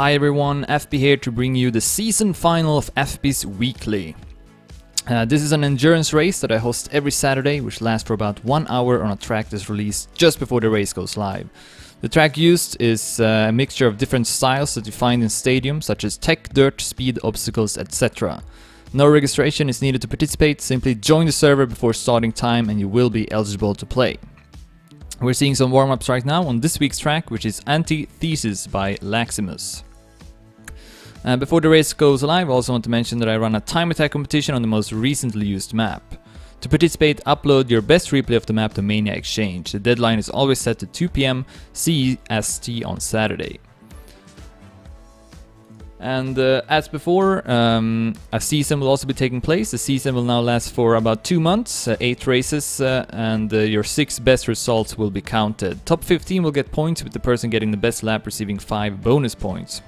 Hi everyone, FB here to bring you the season final of fB's Weekly. This is an endurance race that I host every Saturday, which lasts for about 1 hour on a track that's released just before the race goes live. The track used is a mixture of different styles that you find in stadiums, such as tech, dirt, speed, obstacles, etc. No registration is needed to participate, simply join the server before starting time and you will be eligible to play. We're seeing some warm-ups right now on this week's track, which is Antithesis by Laximus. Before the race goes live, I also want to mention that I run a time attack competition on the most recently used map. To participate, upload your best replay of the map to Mania Exchange. The deadline is always set to 2 PM CEST on Saturday. And as before, a season will also be taking place. The season will now last for about 2 months, 8 races, and your 6 best results will be counted. Top 15 will get points, with the person getting the best lap receiving 5 bonus points.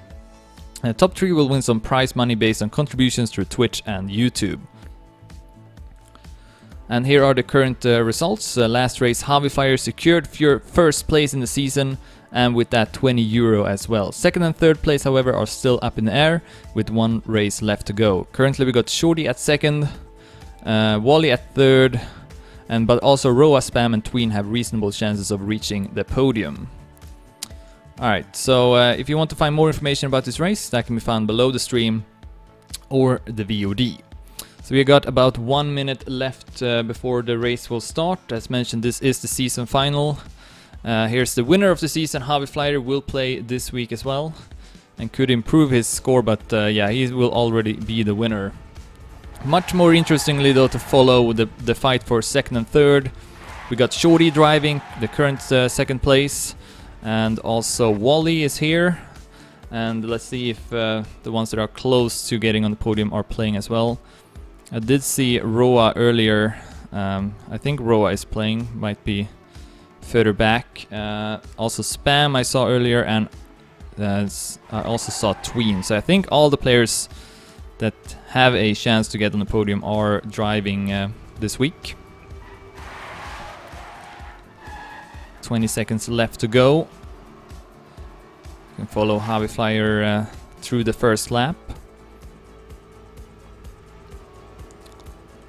Top 3 will win some prize money based on contributions through Twitch and YouTube. And here are the current results. Last race, Havifire secured first place in the season, and with that €20 as well. Second and third place, however, are still up in the air, with 1 race left to go. Currently we got Shorty at second, Wally at third, but also Roa, Spam and Tween have reasonable chances of reaching the podium. Alright, so if you want to find more information about this race, that can be found below the stream or the VOD. So we got about 1 minute left before the race will start. As mentioned, this is the season final. Here's the winner of the season. Haviflyer will play this week as well and could improve his score, but yeah, he will already be the winner. Much more interestingly though, to follow the fight for second and third, we got Shorty driving the current second place, and also Wally is here. And let's see if the ones that are close to getting on the podium are playing as well. I did see Roa earlier. I think Roa is playing, might be further back. Also Spam I saw earlier, and I also saw Tween. So I think all the players that have a chance to get on the podium are driving this week. 20 seconds left to go. You can follow Haviflyer through the first lap.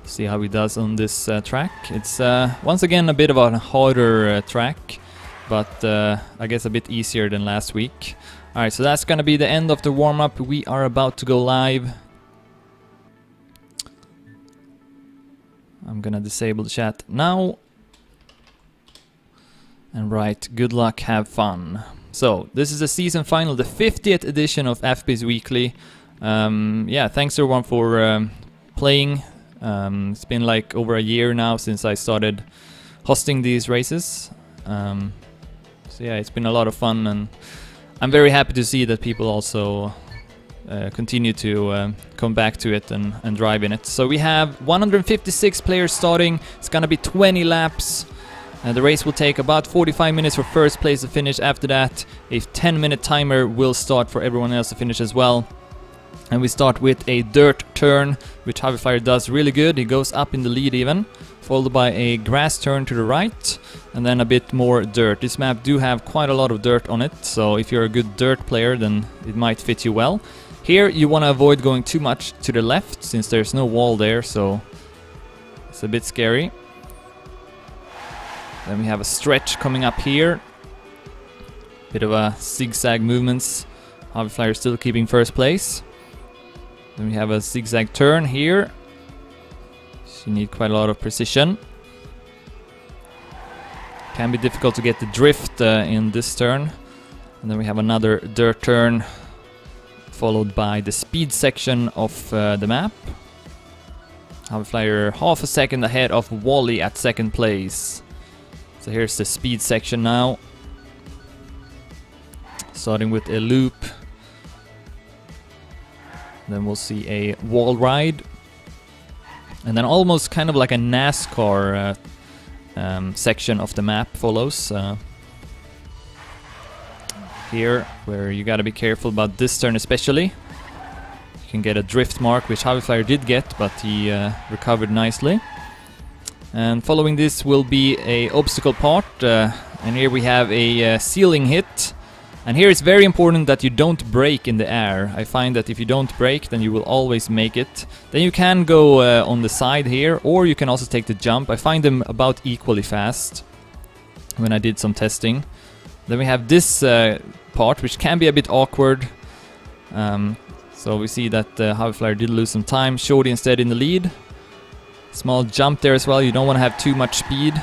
See how he does on this track. It's once again a bit of a harder track, but I guess a bit easier than last week. Alright, so that's gonna be the end of the warm-up. We are about to go live. I'm gonna disable the chat now. And right, good luck, have fun. So, this is the season final, the 50th edition of fB's Weekly. Yeah, thanks everyone for playing. It's been like over a year now since I started hosting these races. So yeah, it's been a lot of fun, and I'm very happy to see that people also continue to come back to it and drive in it. So we have 156 players starting. It's gonna be 20 laps. The race will take about 45 minutes for first place to finish. After that, a 10-minute timer will start for everyone else to finish as well. And we start with a dirt turn, which Haviflyer does really good. He goes up in the lead even, followed by a grass turn to the right, and then a bit more dirt. This map do have quite a lot of dirt on it, so if you're a good dirt player, then it might fit you well. Here you want to avoid going too much to the left, since there's no wall there, so it's a bit scary. Then we have a stretch coming up here. Bit of a zigzag movements. Haviflyer still keeping first place. Then we have a zigzag turn here. So you need quite a lot of precision. Can be difficult to get the drift in this turn. And then we have another dirt turn, followed by the speed section of the map. Haviflyer half a second ahead of Wally at second place. So here's the speed section now. Starting with a loop. Then we'll see a wall ride. And then almost kind of like a NASCAR section of the map follows. Here, where you gotta be careful about this turn especially. You can get a drift mark, which Haviflyer did get, but he recovered nicely. And following this will be a obstacle part, and here we have a ceiling hit. And here it's very important that you don't brake in the air. I find that if you don't brake, then you will always make it. Then you can go on the side here, or you can also take the jump. I find them about equally fast when I did some testing. Then we have this part, which can be a bit awkward. So we see that Haviflyer did lose some time. Shorty instead in the lead. Small jump there as well. You don't want to have too much speed.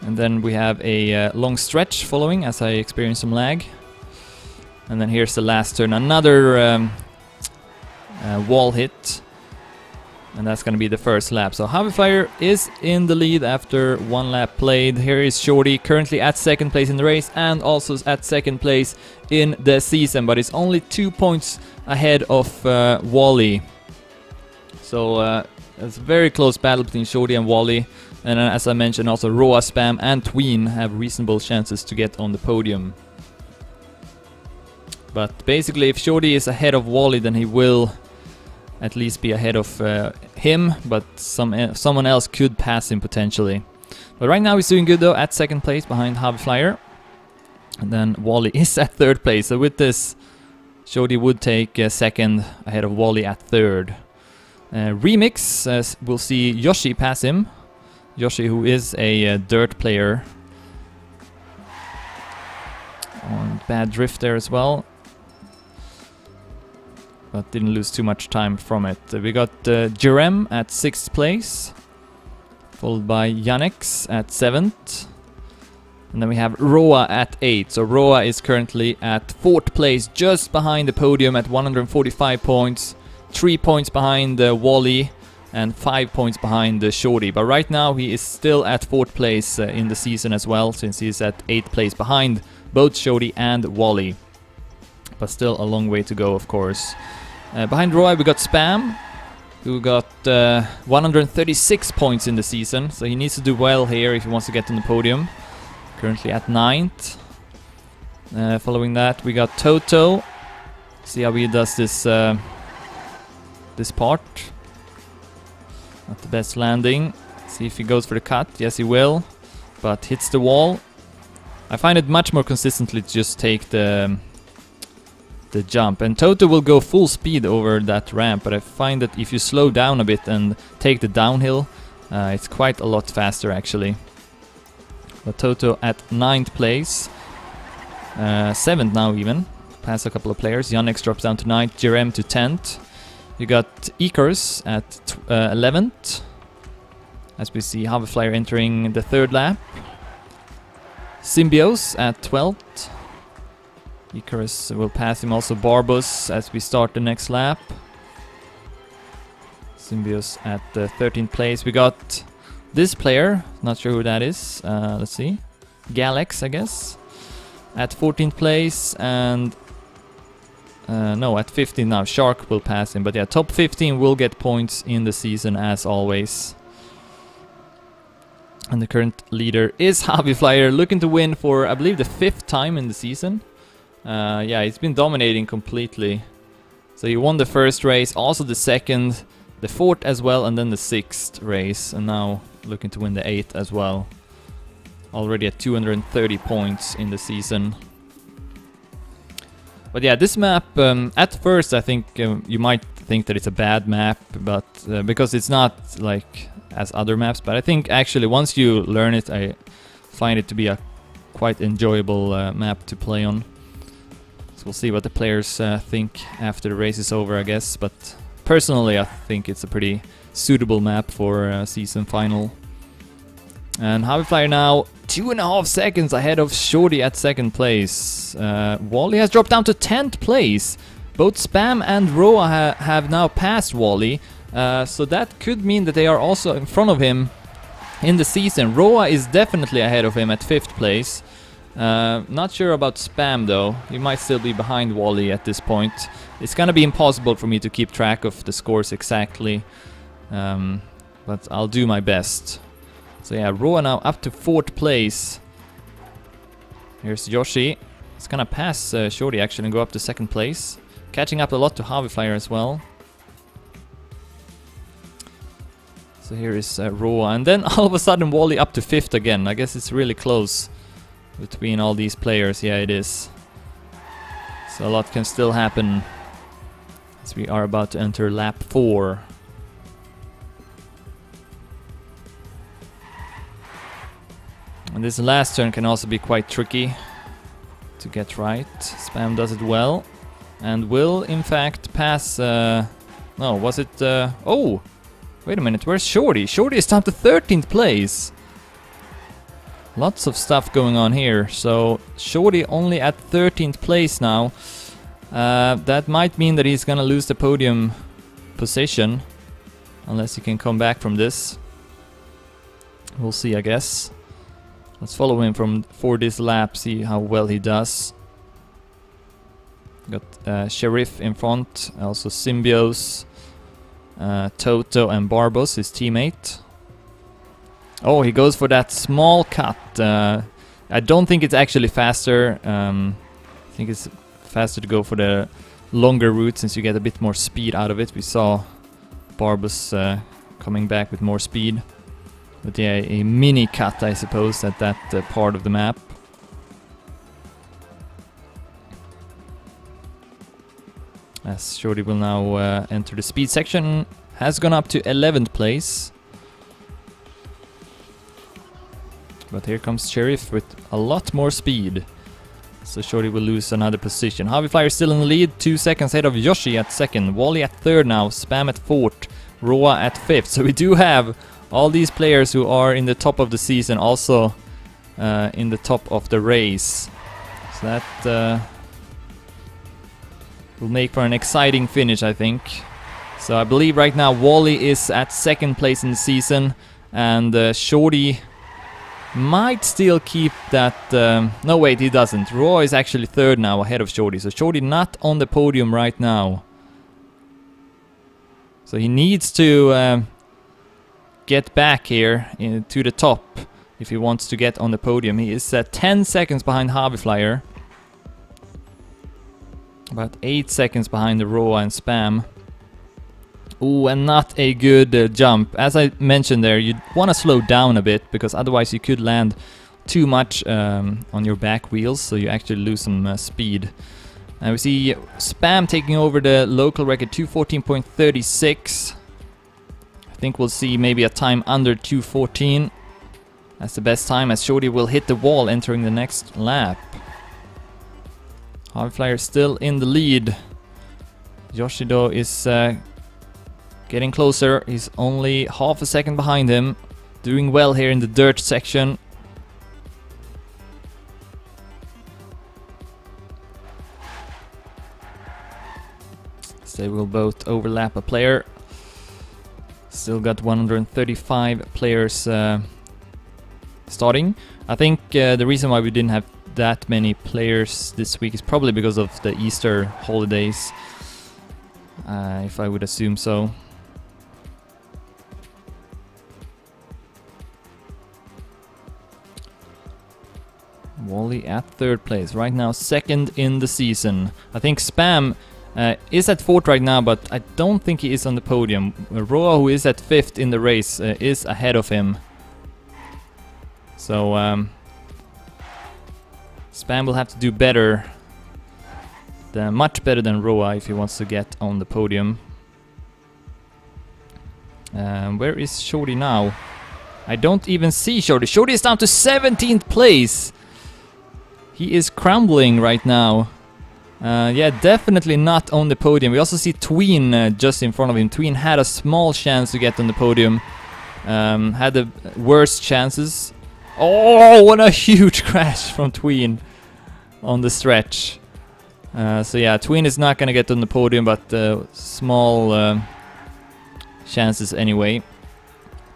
And then we have a long stretch following as I experience some lag. And then here's the last turn. Another wall hit. And that's going to be the first lap. So Haviflyer is in the lead after one lap played. Here is Shorty currently at second place in the race and also at second place in the season. But it's only 2 points ahead of Wally. So it's a very close battle between Shorty and Wally. And as I mentioned, also Roa, Spam and Tween have reasonable chances to get on the podium. But basically, if Shorty is ahead of Wally, then he will at least be ahead of him. But someone else could pass him potentially. But right now he's doing good though, at second place behind Haviflyer. And then Wally is at third place. So with this, Shorty would take second ahead of Wally at third. Remix, we'll see Yoshi pass him. Yoshi, who is a dirt player. On bad drift there as well. But didn't lose too much time from it. We got Jerem at 6th place. Followed by Yannex at 7th. And then we have Roa at 8th. So Roa is currently at 4th place, just behind the podium at 145 points. 3 points behind Wally. And 5 points behind Shorty. But right now he is still at 4th place in the season as well, since he's at 8th place behind both Shorty and Wally. But still a long way to go, of course. Behind Roy we got Spam, who got 136 points in the season. So he needs to do well here if he wants to get on the podium. Currently at 9th. Following that we got Toto. See how he does this, this part. Not the best landing. See if he goes for the cut. Yes, he will. But hits the wall. I find it much more consistently to just take the jump. And Toto will go full speed over that ramp. But I find that if you slow down a bit and take the downhill, it's quite a lot faster actually. But Toto at 9th place. 7th now even. Past a couple of players. Yannex drops down to 9th. Jerem to 10th. You got Icarus at 11th, as we see Haviflyer entering the 3rd lap. Symbios at 12th. Icarus will pass him also. Barbos as we start the next lap. Symbios at the 13th place. We got this player, not sure who that is. Let's see. Galax, I guess, at 14th place. And no, at 15 now. Shark will pass him. But yeah, top 15 will get points in the season as always. And the current leader is Haviflyer, looking to win for, I believe, the 5th time in the season. Yeah, he's been dominating completely. So he won the first race, also the 2nd, the 4th as well, and then the 6th race. And now looking to win the 8th as well. Already at 230 points in the season. But yeah, this map, at first I think you might think that it's a bad map, but because it's not like as other maps, but I think actually once you learn it, I find it to be a quite enjoyable map to play on. So we'll see what the players think after the race is over, I guess, but personally I think it's a pretty suitable map for a season final. And Haviflyer now 2.5 seconds ahead of Shorty at 2nd place. Wally has dropped down to 10th place. Both Spam and Roa have now passed Wally. So that could mean that they are also in front of him in the season. Roa is definitely ahead of him at 5th place. Not sure about Spam though. He might still be behind Wally at this point. It's gonna be impossible for me to keep track of the scores exactly. But I'll do my best. So yeah, Roa now up to 4th place. Here's Yoshi. It's gonna pass Shorty actually and go up to 2nd place. Catching up a lot to Haviflyer as well. So here is Roa. And then all of a sudden Wally up to 5th again. I guess it's really close. between all these players. Yeah, it is. So a lot can still happen as we are about to enter lap 4. And this last turn can also be quite tricky to get right. Spam does it well and will in fact pass. No, was it? Oh, wait a minute. Where's Shorty? Shorty is down to 13th place. Lots of stuff going on here. So Shorty only at 13th place now. That might mean that he's gonna lose the podium position unless he can come back from this. We'll see, I guess. Let's follow him for this lap, see how well he does. Got Sheriff in front, also Symbios, Toto and Barbos, his teammate. Oh, he goes for that small cut. I don't think it's actually faster. I think it's faster to go for the longer route since you get a bit more speed out of it. We saw Barbos coming back with more speed. But yeah, a mini cut, I suppose, at that part of the map. As Shorty will now enter the speed section, has gone up to 11th place. But here comes Sheriff with a lot more speed. So Shorty will lose another position. Harvey Flyer still in the lead, 2 seconds ahead of Yoshi at 2nd. Wally at 3rd now, Spam at 4th, Roa at 5th. So we do have all these players who are in the top of the season also in the top of the race. So that will make for an exciting finish, I think. So I believe right now Wally is at 2nd place in the season, and Shorty might still keep that. No, wait, he doesn't. Roy is actually 3rd now, ahead of Shorty. So Shorty not on the podium right now. So he needs to get back here to the top if he wants to get on the podium. He is 10 seconds behind Harvey Flyer. About 8 seconds behind the Roa and Spam. Ooh, and not a good jump. As I mentioned there, you want to slow down a bit because otherwise you could land too much on your back wheels, so you actually lose some speed. And we see Spam taking over the local record, 2:14.36. I think we'll see maybe a time under 2:14. That's the best time, as Shorty will hit the wall entering the next lap. Harvey Flyer still in the lead. Yoshido is getting closer. He's only half a second behind him. Doing well here in the dirt section. So they will both overlap a player. Still got 135 players starting. I think the reason why we didn't have that many players this week is probably because of the Easter holidays, if I would assume so. Wally at 3rd place, right now 2nd in the season. I think Spam is at 4th right now, but I don't think he is on the podium. Roa, who is at 5th in the race, is ahead of him. So Spam will have to do better, much better than Roa if he wants to get on the podium. Where is Shorty now? I don't even see Shorty. Shorty is down to 17th place. He is crumbling right now. Yeah, definitely not on the podium. We also see Tween just in front of him. Tween had a small chance to get on the podium. Had the worst chances. Oh, what a huge crash from Tween on the stretch. So yeah, Tween is not gonna get on the podium, but small chances anyway.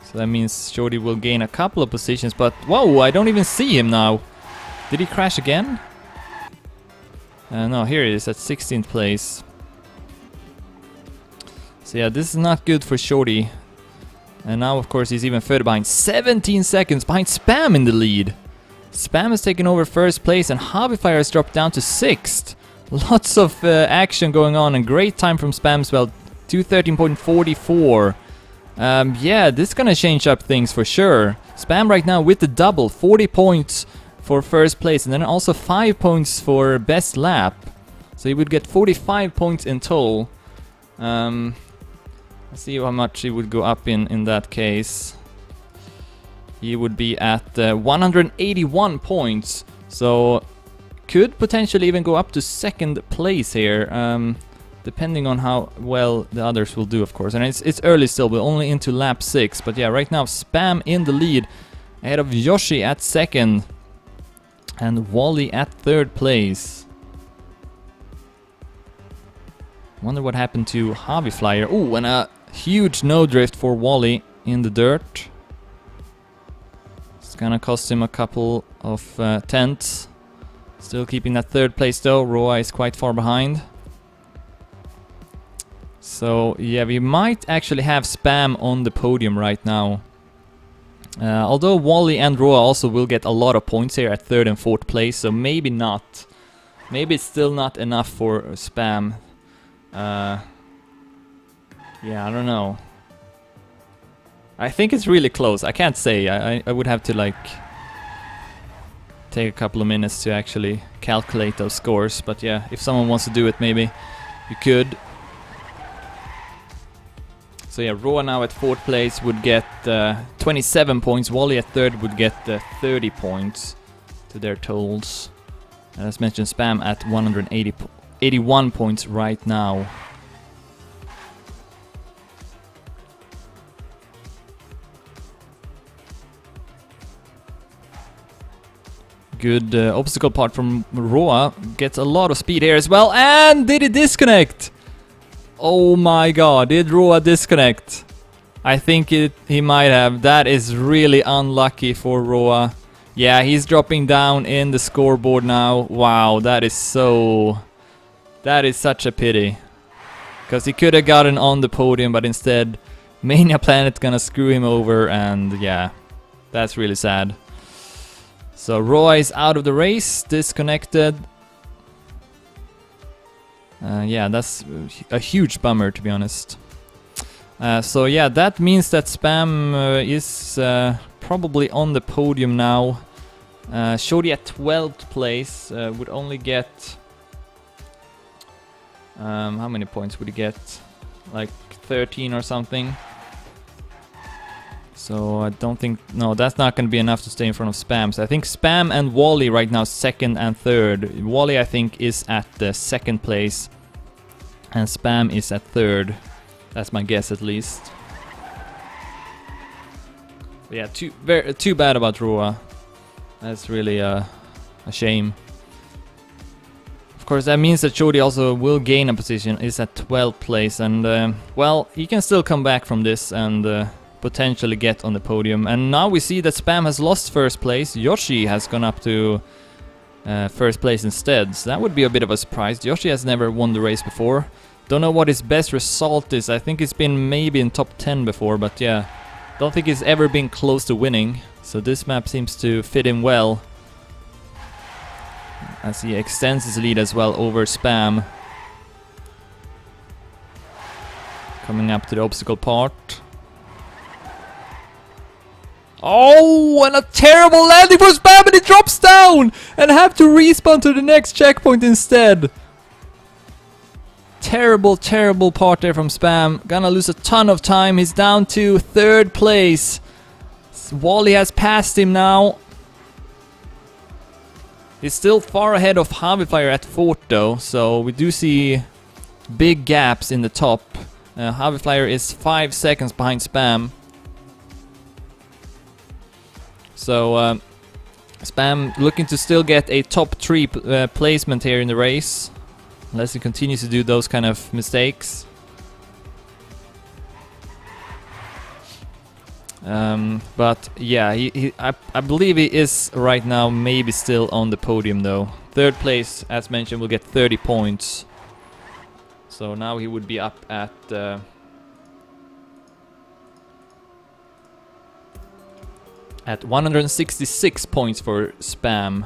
So that means Shorty will gain a couple of positions, but whoa, I don't even see him now. Did he crash again? No, here he is at 16th place. So yeah, this is not good for Shorty. And now, of course, he's even further behind. 17 seconds behind Spam in the lead. Spam has taken over 1st place, and Harvey Flyer has dropped down to 6th. Lots of action going on, and great time from Spam as well. 2:13.44. Yeah, this is gonna change up things for sure. Spam right now with the double, 40 points for first place, and then also 5 points for best lap. So he would get 45 points in total. Let's see how much he would go up in that case. He would be at 181 points. So could potentially even go up to second place here. Depending on how well the others will do, of course. And it's early still, we're only into lap 6. But yeah, right now Spam in the lead, ahead of Yoshi at second. And Wally at third place. Wonder what happened to Javi Flyer. Ooh, and a huge no drift for Wally in the dirt. It's gonna cost him a couple of tenths. Still keeping that third place though. Roa is quite far behind. So yeah, we might actually have Spam on the podium right now. Although Wally and Roa also will get a lot of points here at third and fourth place, so maybe not. Maybe it's still not enough for Spam. Yeah, I don't know. I think it's really close. I can't say. I would have to like take a couple of minutes to actually calculate those scores. But yeah, if someone wants to do it, maybe you could. So yeah, Roa now at fourth place would get 27 points. Wally at third would get 30 points to their totals. And as mentioned, Spam at 81 points right now. Good obstacle part from Roa. Gets a lot of speed here as well. And did it disconnect? Oh my god, did Roa disconnect? I think he might have. That is really unlucky for Roa. Yeah, he's dropping down in the scoreboard now. Wow, that is such a pity. Because he could have gotten on the podium, but instead Mania Planet gonna screw him over, and yeah, that's really sad. So Roa is out of the race, disconnected. Yeah, that's a huge bummer, to be honest. So yeah, that means that Spam is probably on the podium now. Shodi at 12th place would only get... how many points would he get? Like 13 or something. So I don't think... No, that's not going to be enough to stay in front of Spam. So I think Spam and Wally right now second and third. Wally, I think, is at the second place. And Spam is at third. That's my guess, at least. But yeah, too bad about Roa. That's really a shame. Of course, that means that Shodi also will gain a position. Is at 12th place. And, well, he can still come back from this and... potentially get on the podium. And now we see that Spam has lost first place. Yoshi has gone up to first place instead. So that would be a bit of a surprise. Yoshi has never won the race before. Don't know what his best result is. I think it's been maybe in top 10 before, but yeah. Don't think he's ever been close to winning. So this map seems to fit him well. As he extends his lead as well over Spam. Coming up to the obstacle part. Oh, and a terrible landing for Spam, and he drops down and have to respawn to the next checkpoint instead. Terrible, terrible part there from Spam. Gonna lose a ton of time. He's down to third place. Wally has passed him now. He's still far ahead of Javiflyer at fourth though, so we do see big gaps in the top. Javiflyer is 5 seconds behind Spam. So Spam looking to still get a top 3 placement here in the race, unless he continues to do those kind of mistakes. But yeah, I believe he is right now maybe still on the podium though. Third place, as mentioned, will get 30 points. So now he would be up at... at 166 points for Spam.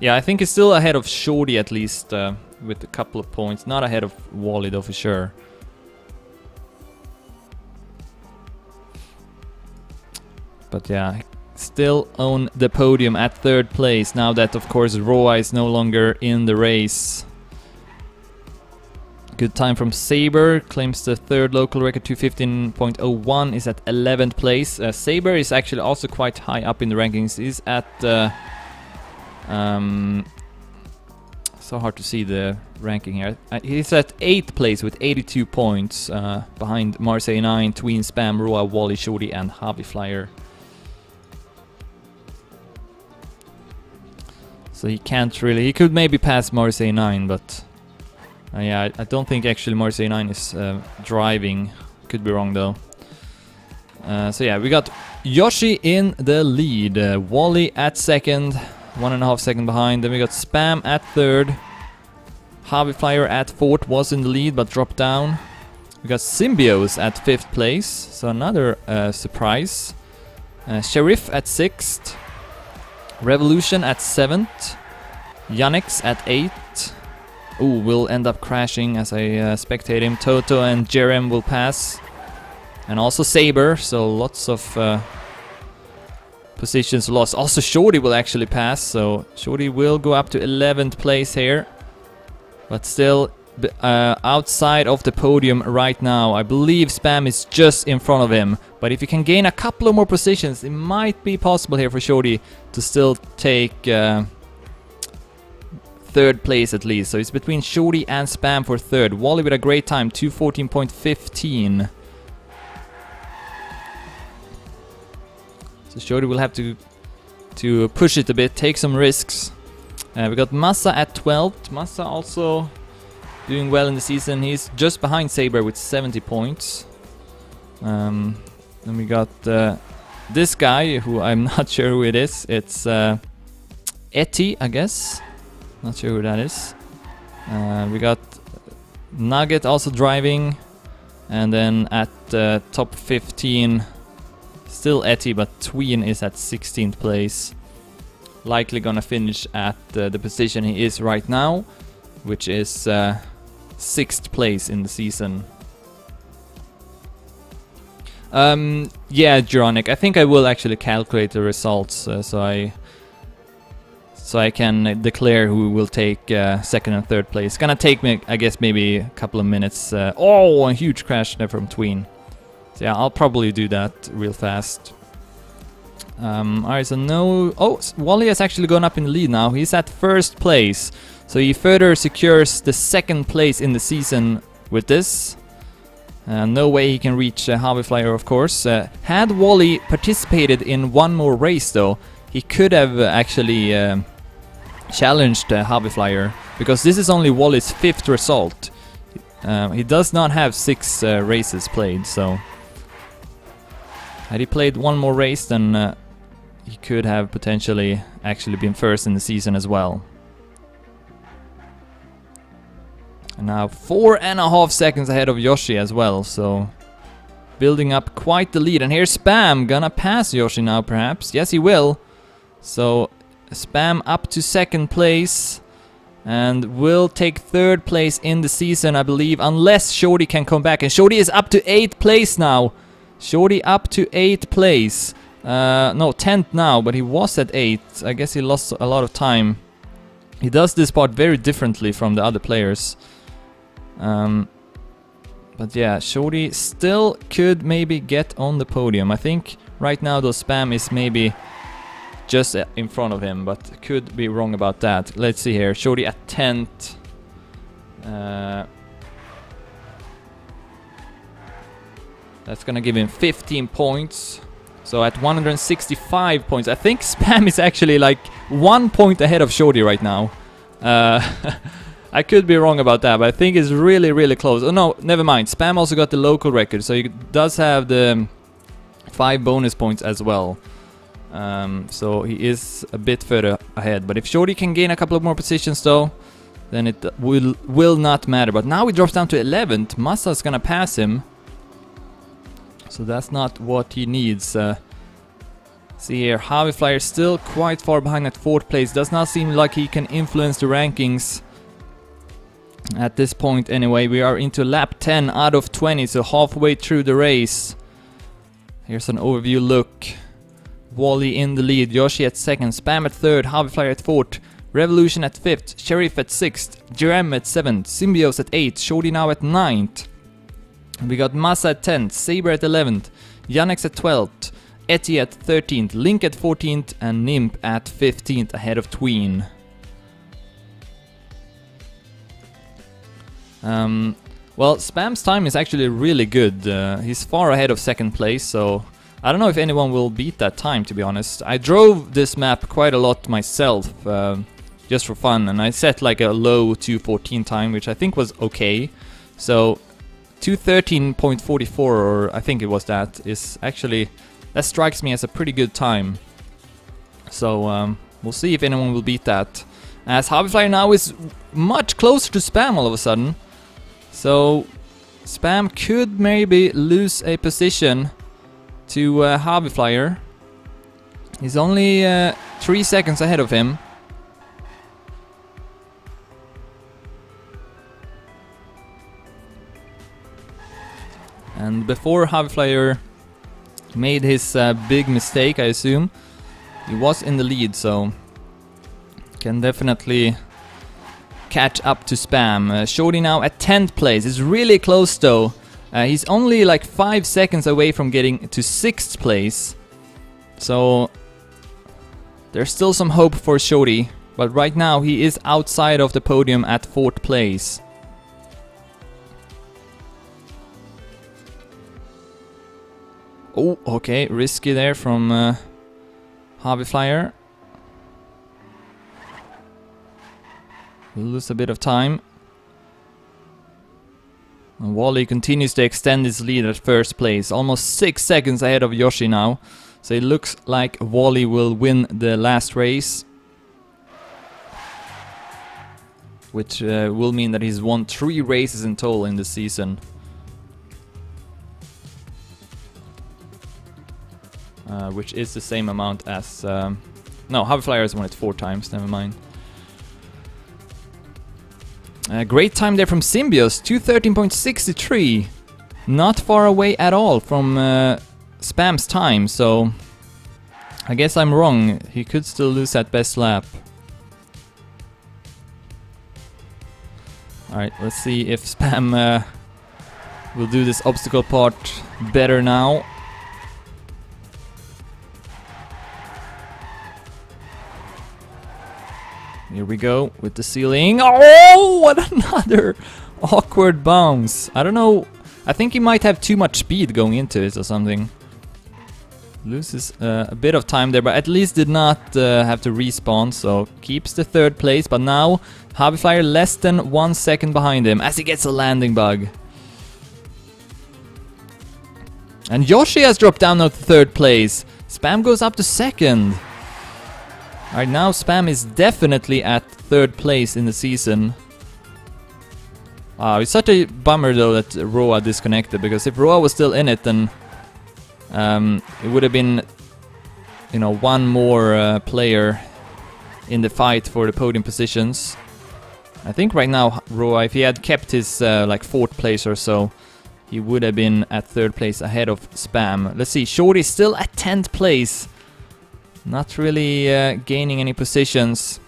Yeah, I think he's still ahead of Shodi at least, with a couple of points. Not ahead of Wally though, for sure. But yeah, still on the podium at 3rd place. Now that, of course, Roa is no longer in the race. Good time from Saber, claims the 3rd local record, 2:15.01, is at 11th place. Saber is actually also quite high up in the rankings. He's at so hard to see the ranking here. He's at 8th place with 82 points, behind Marseille 9, Tween, Spam, Roa, Wally, Shorty, and Javi Flyer. So he can't really. He could maybe pass Marseille 9, but yeah, I don't think actually Marseille 9 is driving. Could be wrong though. So yeah, we got Yoshi in the lead, Wally at 2nd, 1.5 seconds behind. Then we got Spam at 3rd, Javi Flyer at 4th, was in the lead but dropped down. We got Symbios at 5th place, so another surprise. Sheriff at 6th, Revolution at 7th, Yannick's at 8th. Ooh, will end up crashing as I spectate him. Toto and Jerem will pass. And also Saber, so lots of positions lost. Also Shorty will actually pass, so Shorty will go up to 11th place here. But still outside of the podium right now. I believe Spam is just in front of him. But if he can gain a couple of more positions, it might be possible here for Shorty to still take 3rd place at least. So it's between Shorty and Spam for 3rd. Wally with a great time, 2:14.15. So Shorty will have to push it a bit, take some risks. We got Massa at 12th. Massa also doing well in the season. He's just behind Saber with 70 points. Then we got this guy, who I'm not sure who it is. It's Etty, I guess. Not sure who that is. We got Nugget also driving. And then at top 15, still Etty, but Tween is at 16th place. Likely gonna finish at the position he is right now, which is 6th place in the season. Yeah, Juronic, I think I will actually calculate the results so I can declare who will take 2nd and 3rd place. It's gonna take me, I guess, maybe a couple of minutes. Oh, a huge crash there from Tween. So yeah, I'll probably do that real fast. Alright, so no... Oh, Wally has actually gone up in the lead now. He's at 1st place. So he further secures the 2nd place in the season with this. No way he can reach Javi Flyer, of course. Had Wally participated in one more race though, he could have actually challenged Javi Flyer, because this is only Wally's 5th result. He does not have 6 races played, so... Had he played one more race, then he could have potentially actually been 1st in the season as well. And now 4.5 seconds ahead of Yoshi as well, so building up quite the lead. And here's Spam gonna pass Yoshi now, perhaps. Yes, he will. So Spam up to 2nd place and will take 3rd place in the season, I believe, unless Shorty can come back. And Shorty is up to 8th place now. Shorty up to 8th place. No, 10th now, but he was at 8th. I guess he lost a lot of time. He does this part very differently from the other players. But yeah, Shorty still could maybe get on the podium. I think right now though Spam is maybe just in front of him, but could be wrong about that. Let's see here. Shorty at 10th. That's gonna give him 15 points. So at 165 points, I think Spam is actually like 1 point ahead of Shorty right now. I could be wrong about that, but I think it's really, really close. Oh no, never mind. Spam also got the local record, so he does have the 5 bonus points as well. So he is a bit further ahead. But if Shorty can gain a couple of more positions though, then it will not matter. But now he drops down to 11th. Massa's gonna pass him. So that's not what he needs. See here, Javi Flyer still quite far behind at 4th place. Does not seem like he can influence the rankings at this point anyway. We are into lap 10 out of 20, so halfway through the race. Here's an overview look. Wally in the lead, Yoshi at second, Spam at third, Hobbyflyer at fourth, Revolution at fifth, Sheriff at sixth, Jerem at seventh, Symbios at eighth, Shorty now at ninth. We got Masa at 10th, Saber at 11th, Yannex at 12th, Etty at 13th, Link at 14th, and Nimp at 15th ahead of Tween. Well, Spam's time is actually really good. He's far ahead of second place, so I don't know if anyone will beat that time, to be honest. I drove this map quite a lot myself, just for fun, and I set like a low 2:14 time, which I think was okay. So 2:13.44, or I think it was that, is actually, that strikes me as a pretty good time. So we'll see if anyone will beat that. As Hobbyflyer now is much closer to Spam all of a sudden. So Spam could maybe lose a position to Hobbyflyer. He's only 3 seconds ahead of him. And before Hobbyflyer made his big mistake, I assume, he was in the lead, so can definitely catch up to Spam. Shorty now at 10th place. It's really close though. He's only like 5 seconds away from getting to 6th place. So there's still some hope for Shorty, but right now he is outside of the podium at 4th place. Oh, okay, risky there from Hobbyflyer. We'll lose a bit of time. And Wally continues to extend his lead at first place, almost 6 seconds ahead of Yoshi now. So it looks like Wally will win the last race, which will mean that he's won 3 races in total in the season. Which is the same amount as... no, Hobbyflyer has won it 4 times, never mind. Great time there from Symbios, 2:13.63. Not far away at all from Spam's time, so I guess I'm wrong. He could still lose that best lap. Alright, let's see if Spam will do this obstacle part better now. Here we go with the ceiling. Oh, what another awkward bounce. I don't know. I think he might have too much speed going into it or something. Loses a bit of time there, but at least did not have to respawn, so keeps the 3rd place. But now Hobbyflyer less than 1 second behind him as he gets a landing bug. And Yoshi has dropped down to 3rd place. Spam goes up to 2nd. Alright, now Spam is definitely at 3rd place in the season. It's such a bummer though that Roa disconnected, because if Roa was still in it, then it would have been, you know, one more player in the fight for the podium positions. I think right now Roa, if he had kept his like 4th place or so, he would have been at 3rd place ahead of Spam. Let's see, Shorty still at 10th place. Not really gaining any positions.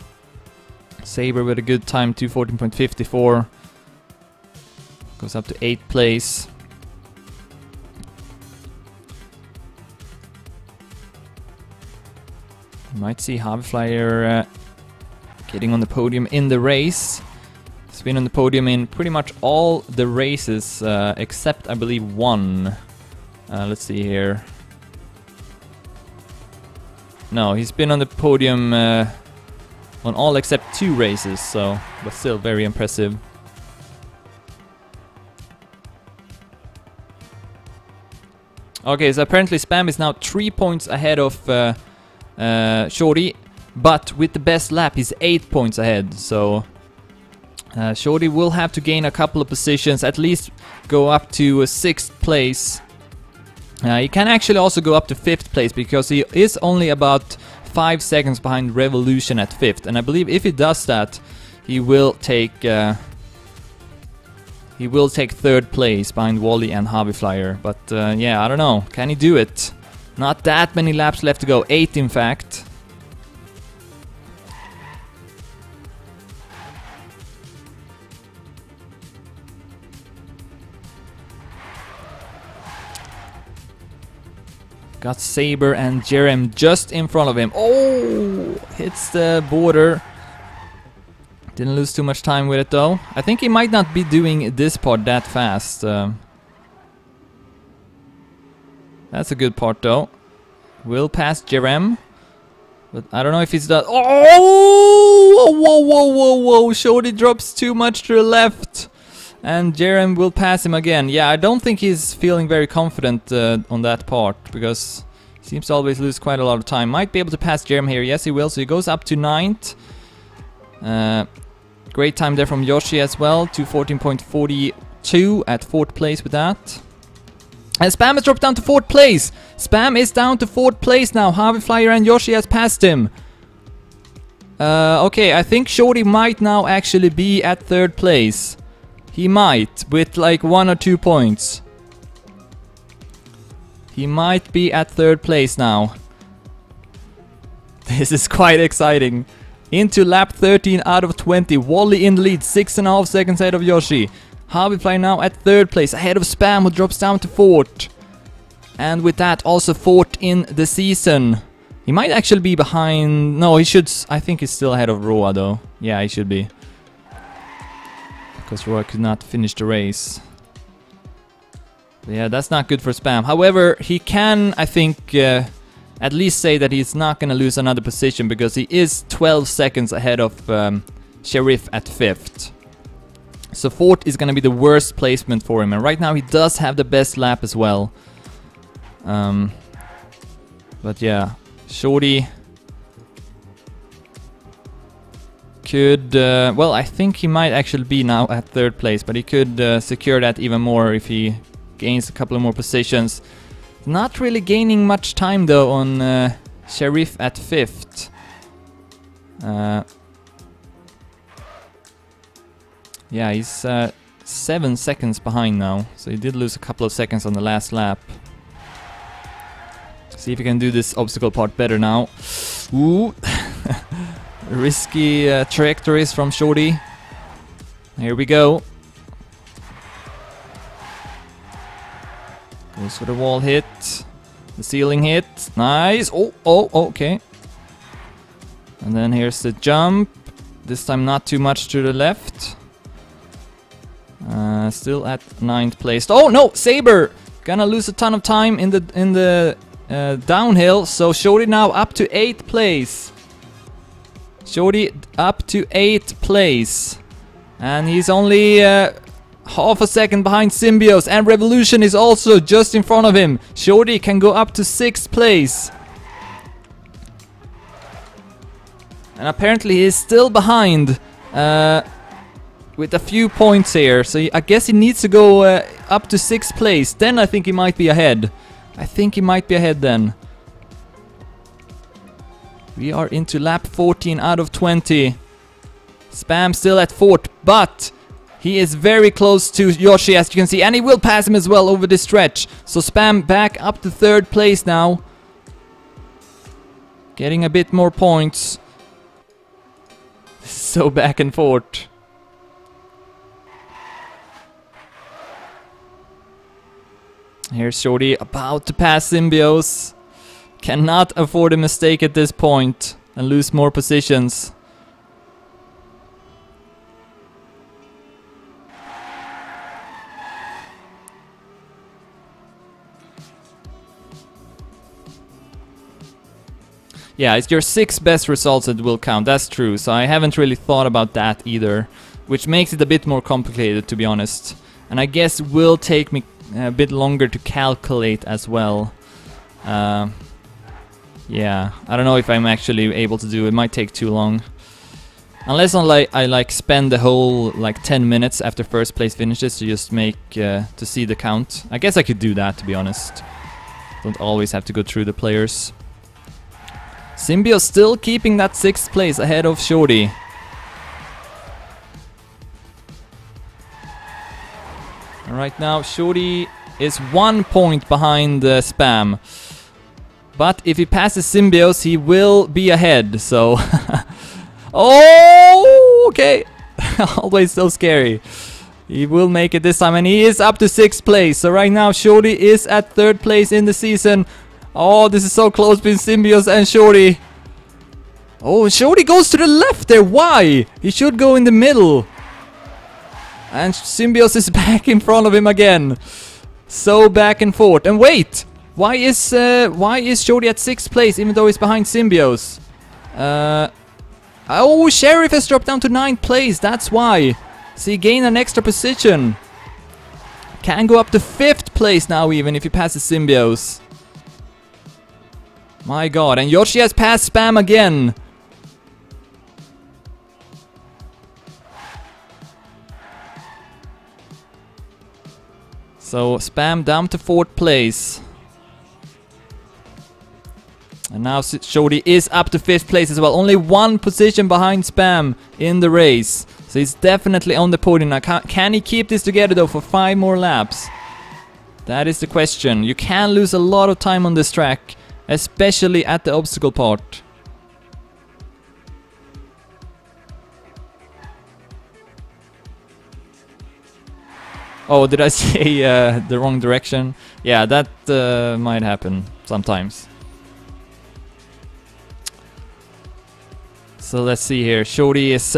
Saber with a good time, 2:14.54. Goes up to 8th place. You might see Hobbyflyer getting on the podium in the race. He's been on the podium in pretty much all the races except I believe 1. Let's see here. No, he's been on the podium on all except 2 races, so, but still very impressive. Okay, so apparently Spam is now 3 points ahead of Shorty, but with the best lap he's 8 points ahead, so Shorty will have to gain a couple of positions, at least go up to 6th place. He can actually also go up to 5th place, because he is only about 5 seconds behind Revolution at 5th, and I believe if he does that, he will take 3rd place behind Wally and Hobbyflyer. But yeah, I don't know. Can he do it? Not that many laps left to go, 8 in fact. Got Saber and Jerem just in front of him. Oh, hits the border. Didn't lose too much time with it though. I think he might not be doing this part that fast. That's a good part though. Will pass Jerem. But I don't know if he's done. Oh! Whoa, whoa, whoa, whoa. Shorty drops too much to the left. And Jerem will pass him again. Yeah, I don't think he's feeling very confident on that part, because he seems to always lose quite a lot of time. Might be able to pass Jerem here. Yes, he will. So he goes up to 9th. Great time there from Yoshi as well. 2:14.42 at 4th place with that. And Spam has dropped down to 4th place. Spam is down to 4th place now. Harvey Flyer and Yoshi has passed him. Okay, I think Shorty might now actually be at 3rd place. He might, with like 1 or 2 points. He might be at 3rd place now. This is quite exciting. Into lap 13 out of 20. Wally in the lead, 6.5 seconds ahead of Yoshi. Harvey Fly now at 3rd place, ahead of Spam, who drops down to 4th. And with that, also 4th in the season. He might actually be behind... No, he should... I think he's still ahead of Roa though. Yeah, he should be. Because Roa could not finish the race. But yeah, that's not good for Spam. However, he can, I think, at least say that he's not going to lose another position, because he is 12 seconds ahead of Sheriff at 5th. So 4th is going to be the worst placement for him. And right now he does have the best lap as well. But yeah, Shorty could... well, I think he might actually be now at 3rd place, but he could secure that even more if he gains a couple of more positions. Not really gaining much time though on Sheriff at 5th. Yeah, he's 7 seconds behind now, so he did lose a couple of seconds on the last lap. See if he can do this obstacle part better now. Ooh. Risky trajectories from Shorty. Here we go. Goes for the wall hit. The ceiling hit. Nice. Oh, okay. And then here's the jump. This time not too much to the left. Still at 9th place. Oh no, Saber! Gonna lose a ton of time in the downhill. So Shorty now up to 8th place. Shorty up to 8th place. And he's only half a second behind Symbios. And Revolution is also just in front of him. Shorty can go up to 6th place. And apparently he's still behind with a few points here. So I guess he needs to go up to 6th place. Then I think he might be ahead. I think he might be ahead then. We are into lap 14 out of 20. Spam still at 4th, but he is very close to Yoshi, as you can see. And he will pass him as well over this stretch. So Spam back up to 3rd place now. Getting a bit more points. So back and forth. Here's Shorty about to pass Symbios. Cannot afford a mistake at this point and lose more positions. Yeah, it's your 6 best results that will count, that's true. So I haven't really thought about that either, which makes it a bit more complicated, to be honest. And I guess will take me a bit longer to calculate as well. Yeah, I don't know if I'm actually able to do it. It might take too long. Unless I spend the whole 10 minutes after 1st place finishes to just make to see the count. I guess I could do that, to be honest. Don't always have to go through the players. Symbio still keeping that 6th place ahead of Shorty. And right now Shorty is 1 point behind Spam. But if he passes Symbios, he will be ahead, so... Oh, okay. Always so scary. He will make it this time, and he is up to 6th place. So right now, Shorty is at 3rd place in the season. Oh, this is so close between Symbios and Shorty. Oh, Shorty goes to the left there. Why? He should go in the middle. And Symbios is back in front of him again. So back and forth. And wait! Why is Shorty at 6th place even though he's behind Symbios? Oh, Sheriff has dropped down to 9th place. That's why. So he gained an extra position. Can go up to 5th place now even if he passes Symbios. My god. And Yoshi has passed Spam again. So Spam down to 4th place. And now Shorty is up to 5th place as well. Only 1 position behind Spam in the race. So he's definitely on the podium now. Can he keep this together though for 5 more laps? That is the question. You can lose a lot of time on this track. Especially at the obstacle part. Oh, did I say the wrong direction? Yeah, that might happen sometimes. So let's see here. Shorty is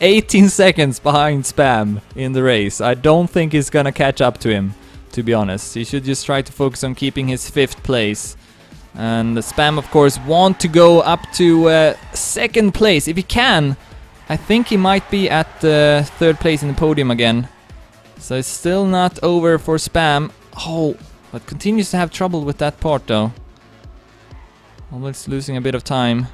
18 seconds behind Spam in the race. I don't think he's gonna catch up to him, to be honest. He should just try to focus on keeping his 5th place. And Spam, of course, want to go up to 2nd place. If he can, I think he might be at 3rd place in the podium again. So it's still not over for Spam. Oh, but continues to have trouble with that part though. Almost losing a bit of time.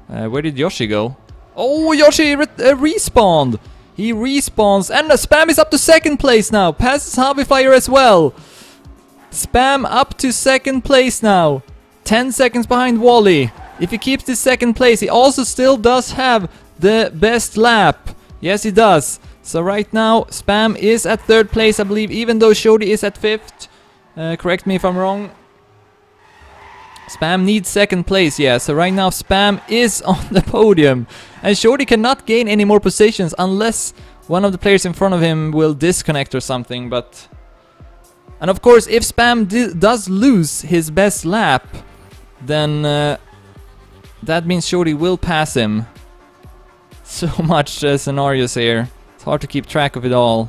Where did Yoshi go? Oh, Yoshi respawned! He respawns, and Spam is up to 2nd place now. Passes Hobby Flyer as well. Spam up to 2nd place now. 10 seconds behind Wally. If he keeps this 2nd place, he also still does have the best lap. Yes, he does. So right now, Spam is at 3rd place, I believe, even though Shorty is at 5th. Correct me if I'm wrong. Spam needs 2nd place, yeah. So right now Spam is on the podium. And Shorty cannot gain any more positions unless one of the players in front of him will disconnect or something. But and of course, if Spam does lose his best lap, then that means Shorty will pass him. So much scenarios here. It's hard to keep track of it all.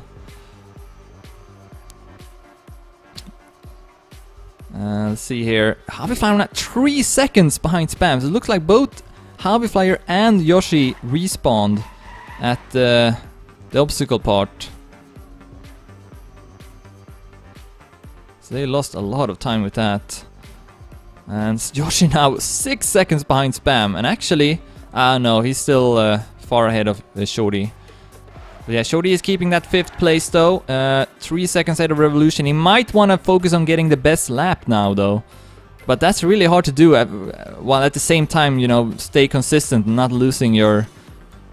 Let's see here. Hobby Flyer at 3 seconds behind Spam. So it looks like both Hobby Flyer and Yoshi respawned at the obstacle part. So they lost a lot of time with that. And Yoshi now 6 seconds behind Spam. And actually, no, he's still far ahead of Shorty. But yeah, Shorty is keeping that 5th place though. 3 seconds ahead of Revolution. He might want to focus on getting the best lap now though. But that's really hard to do while at the same time, you know, stay consistent and not losing your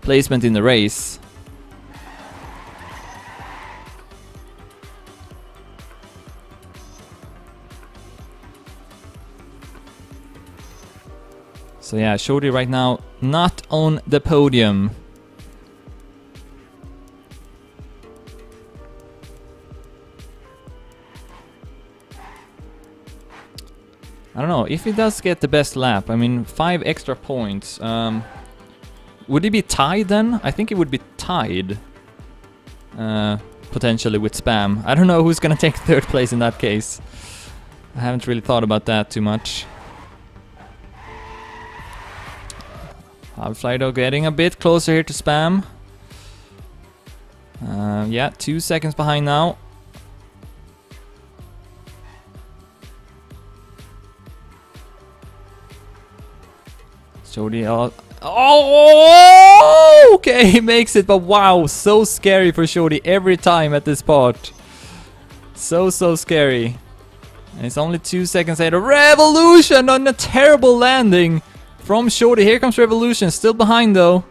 placement in the race. So yeah, Shorty right now not on the podium. I don't know, if he does get the best lap, I mean 5 extra points, would he be tied then? I think he would be tied, potentially with Spam. I don't know who's gonna take 3rd place in that case. I haven't really thought about that too much. Flydo getting a bit closer here to Spam. Yeah, 2 seconds behind now. Shorty, oh, okay, he makes it, but wow, so scary for Shorty every time at this part. So scary. And it's only 2 seconds later. Revolution on a terrible landing from Shorty. Here comes Revolution, still behind though.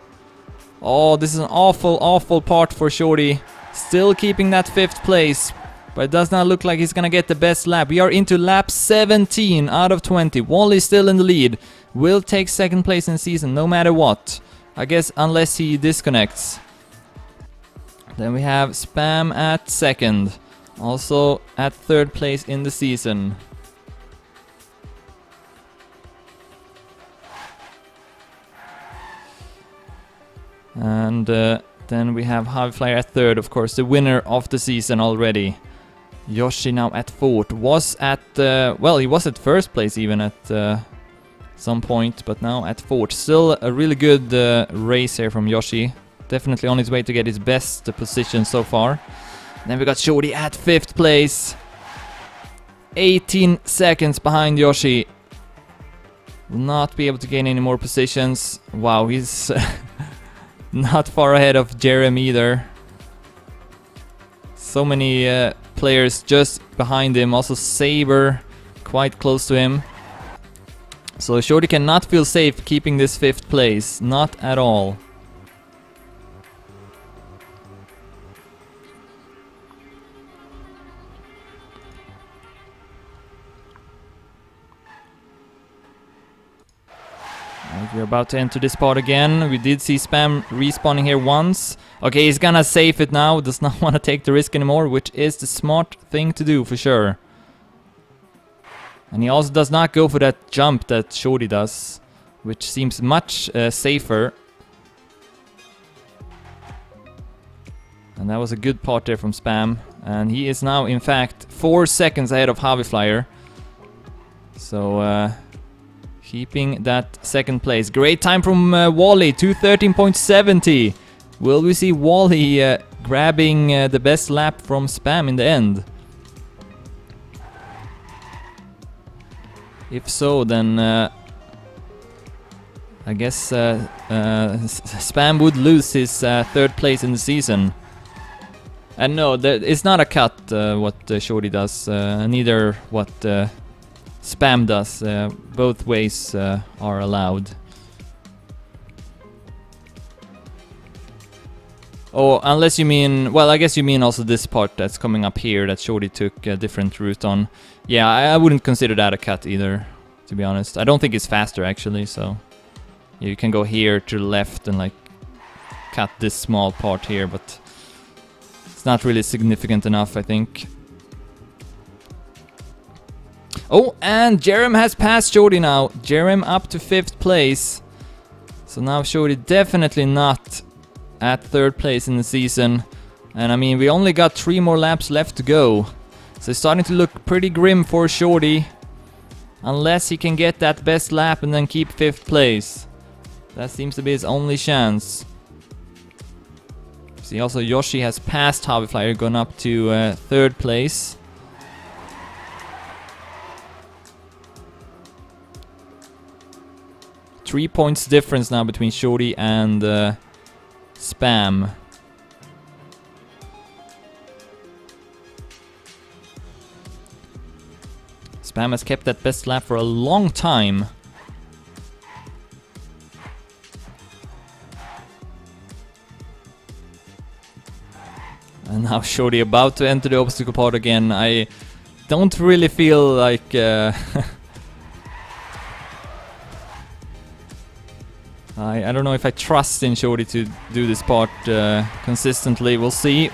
Oh, this is an awful part for Shorty. Still keeping that 5th place. But it does not look like he's gonna get the best lap. We are into lap 17 out of 20. Wally still in the lead. Will take second place in the season no matter what. I guess unless he disconnects. Then we have Spam at second. Also at third place in the season. And then we have Haviflyer at third, of course, the winner of the season already. Yoshi now at fourth. Was at, well, he was at first place even at some point, but now at fourth. Still a really good race here from Yoshi. Definitely on his way to get his best position so far. Then we got Shorty at fifth place. 18 seconds behind Yoshi. Will not be able to gain any more positions. Wow, he's not far ahead of Jerem either. So many players just behind him. Also Saber quite close to him. So Shorty cannot feel safe keeping this fifth place. Not at all. We're about to enter this part again. We did see Spam respawning here once. Okay, he's gonna save it now. Does not want to take the risk anymore, which is the smart thing to do for sure. And he also does not go for that jump that Shorty does, which seems much safer. And that was a good part there from Spam. And he is now, in fact, 4 seconds ahead of Haviflyer. So, keeping that second place. Great time from Wally, 2:13.70. Will we see Wally grabbing the best lap from Spam in the end? If so, then I guess Spam would lose his third place in the season. And no, it's not a cut what Shorty does, neither what Spam does. Both ways are allowed. Oh, unless you mean... Well, I guess you mean also this part that's coming up here that Shorty took a different route on. Yeah, I wouldn't consider that a cut either, to be honest. I don't think it's faster, actually, so... You can go here to the left and, like, cut this small part here, but... It's not really significant enough, I think. Oh, and Jerem has passed Shorty now. Jerem up to 5th place. So now Shorty definitely not at 3rd place in the season. And I mean, we only got 3 more laps left to go. So it's starting to look pretty grim for Shorty. Unless he can get that best lap and then keep 5th place. That seems to be his only chance. See, also Yoshi has passed Haviflyer, gone up to 3rd place. Three points difference now between Shorty and Spam. Spam has kept that best lap for a long time. And now Shorty about to enter the obstacle part again. I don't really feel like... I don't know if I trust in Shorty to do this part consistently. We'll see.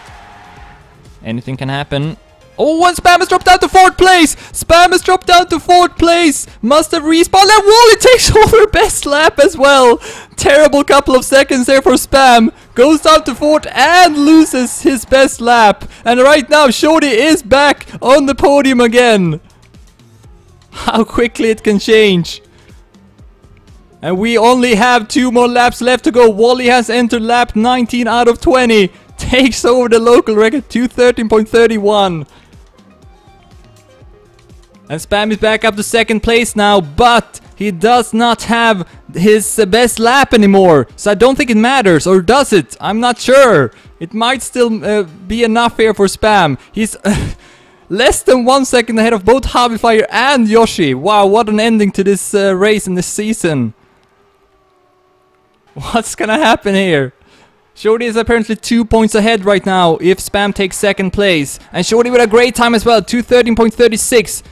Anything can happen. Oh, and Spam has dropped down to 4th place! Spam has dropped down to 4th place! Must have respawned, and Wally takes over best lap as well! Terrible couple of seconds there for Spam. Goes down to 4th and loses his best lap. And right now, Shorty is back on the podium again. How quickly it can change. And we only have 2 more laps left to go. Wally has entered lap 19 out of 20. Takes over the local record, 2:13.31. And Spam is back up to 2nd place now, but he does not have his best lap anymore. So I don't think it matters, or does it? I'm not sure. It might still be enough here for Spam. He's less than 1 second ahead of both Haviflyer and Yoshi. Wow, what an ending to this race in this season. What's gonna happen here? Shorty is apparently 2 points ahead right now if Spam takes second place. And Shorty with a great time as well, 2:13.36.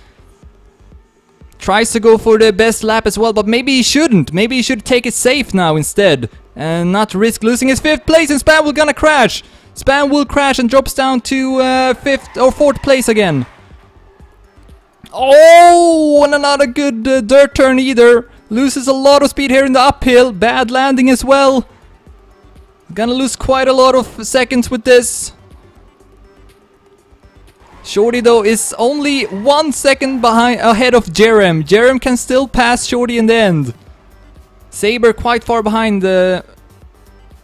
Tries to go for the best lap as well, but maybe he shouldn't. Maybe he should take it safe now instead. And not risk losing his 5th place, and Spam will gonna crash. Spam will crash and drops down to 5th or 4th place again. Oh, and not a good dirt turn either. Loses a lot of speed here in the uphill. Bad landing as well. Gonna lose quite a lot of seconds with this. Shorty though is only 1 second ahead of Jerem. Jerem can still pass Shorty in the end. Saber quite far behind,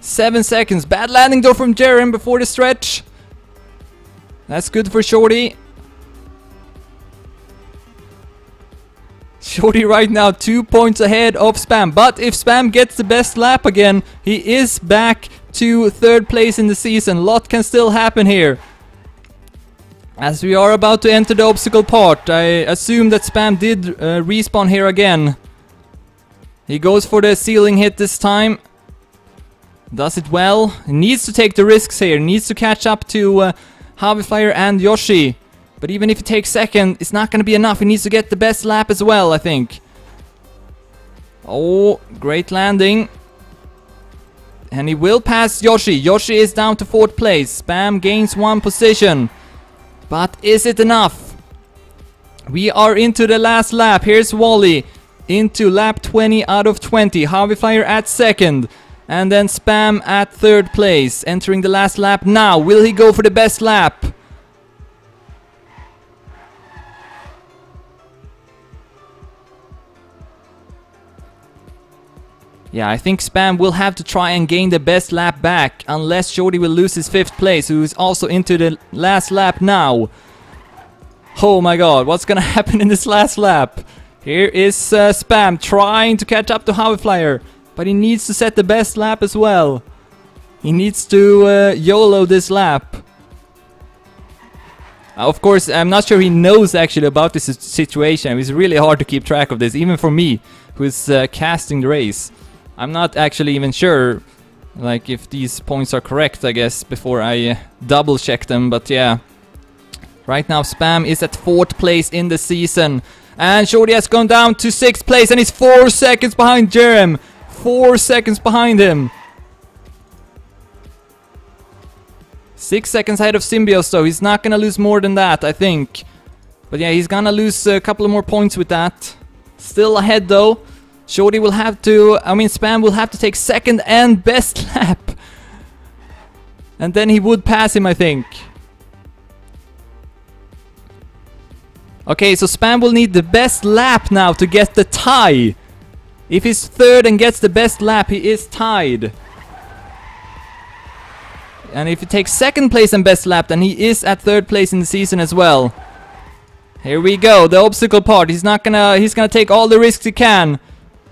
7 seconds. Bad landing though from Jerem before the stretch. That's good for Shorty. Shorty right now 2 points ahead of Spam. But if Spam gets the best lap again, he is back to 3rd place in the season. Lot can still happen here. As we are about to enter the obstacle part, I assume that Spam did respawn here again. He goes for the ceiling hit this time. Does it well. He needs to take the risks here. He needs to catch up to Haviflyer and Yoshi. But even if he takes second, it's not going to be enough. He needs to get the best lap as well, I think. Oh, great landing. And he will pass Yoshi. Yoshi is down to 4th place. Spam gains 1 position. But is it enough? We are into the last lap. Here's Wally into lap 20 out of 20. Haviflyer at 2nd. And then Spam at 3rd place. Entering the last lap now. Will he go for the best lap? Yeah, I think Spam will have to try and gain the best lap back, unless Shorty will lose his 5th place, who is also into the last lap now. Oh my god, what's gonna happen in this last lap? Here is Spam trying to catch up to Haviflyer, but he needs to set the best lap as well. He needs to YOLO this lap. Of course, I'm not sure he knows actually about this situation. It's really hard to keep track of this, even for me, who is casting the race. I'm not actually even sure, like, if these points are correct, I guess, before I double check them, but yeah. Right now, Spam is at 4th place in the season, and Shorty has gone down to 6th place, and he's 4 seconds behind Jerem. 4 seconds behind him. 6 seconds ahead of Symbios, though. He's not gonna lose more than that, I think. But yeah, he's gonna lose a couple of more points with that. Still ahead, though. Shorty will have to, Spam will have to take 2nd and best lap. And then he would pass him, I think. Okay, so Spam will need the best lap now to get the tie. If he's 3rd and gets the best lap, he is tied. And if he takes 2nd place and best lap, then he is at 3rd place in the season as well. Here we go, the obstacle part. He's gonna take all the risks he can.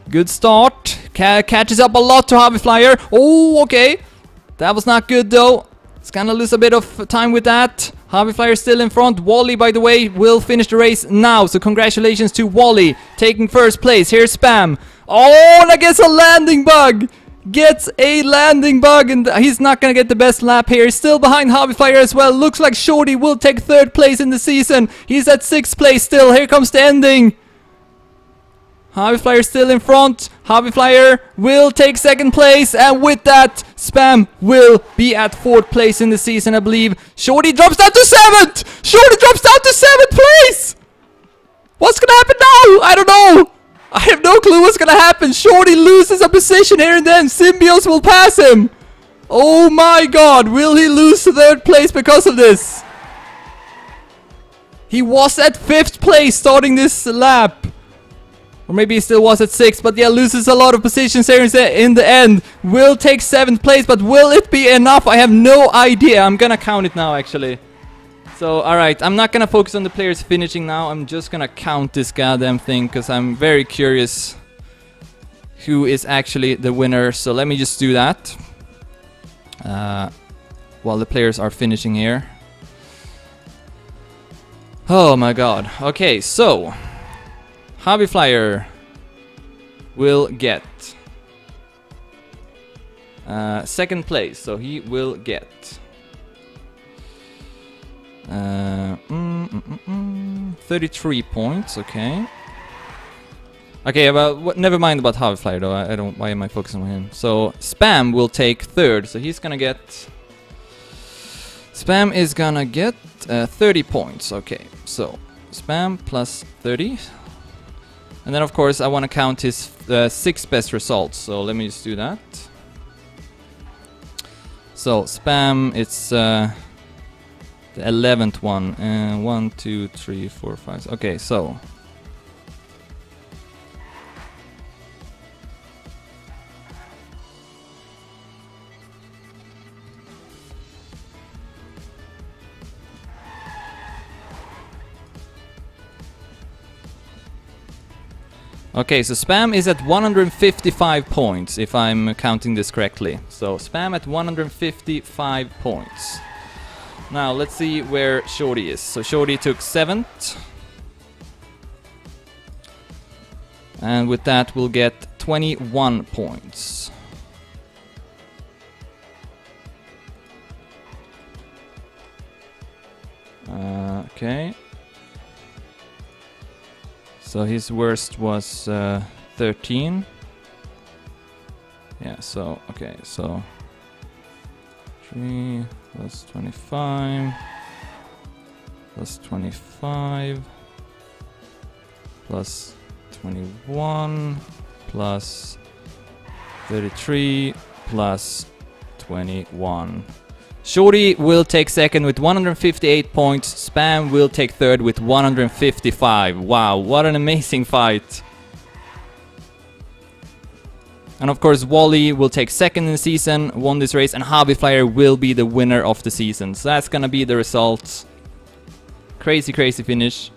Good start. Catches up a lot to Haviflyer. Oh, okay. That was not good though. It's gonna lose a bit of time with that. Haviflyer still in front. Wally, by the way, will finish the race now. So congratulations to Wally taking 1st place. Here's Spam. Oh, and I guess a landing bug. Gets a landing bug, and he's not gonna get the best lap here. He's still behind Haviflyer as well. Looks like Shorty will take 3rd place in the season. He's at 6th place still. Here comes the ending. Haviflyer still in front. Haviflyer will take 2nd place, and with that, Spam will be at 4th place in the season, I believe. Shorty drops down to 7th! Shorty drops down to 7th place! What's gonna happen now? I don't know. I have no clue what's gonna happen. Shorty loses a position here and then. Symbios will pass him. Oh my god, will he lose to 3rd place because of this? He was at 5th place starting this lap. Or maybe he still was at 6th, but yeah, loses a lot of positions here in the end. Will take 7th place, but will it be enough? I have no idea. I'm gonna count it now, actually. So, alright, I'm not gonna focus on the players finishing now. I'm just gonna count this goddamn thing, because I'm very curious who is actually the winner. So let me just do that. While the players are finishing here. Oh my god. Okay, so Haviflyer will get Second place, so he will get 33 points. Okay. Okay, well, never mind about Hoverflyer though. I don't. Why am I focusing on him? So Spam will take third, so he's gonna get. Spam is gonna get 30 points. Okay, so Spam plus 30. And then of course I want to count his 6 best results, so let me just do that. So Spam, it's the 11th one. 1, 2, 3, 4, 5. Okay, so okay, so Spam is at 155 points, if I'm counting this correctly. So Spam at 155 points. Now let's see where Shorty is. So Shorty took 7th. And with that we'll get 21 points. Okay. So his worst was 13. Yeah, so, okay, so 3 plus 25 plus 25 plus 21 plus 33 plus 21. Shorty will take second with 158 points. Spam will take third with 155. Wow, what an amazing fight. And of course Wally will take second in the season, won this race, and Hobbyflyer will be the winner of the season. So that's gonna be the results. Crazy, crazy finish.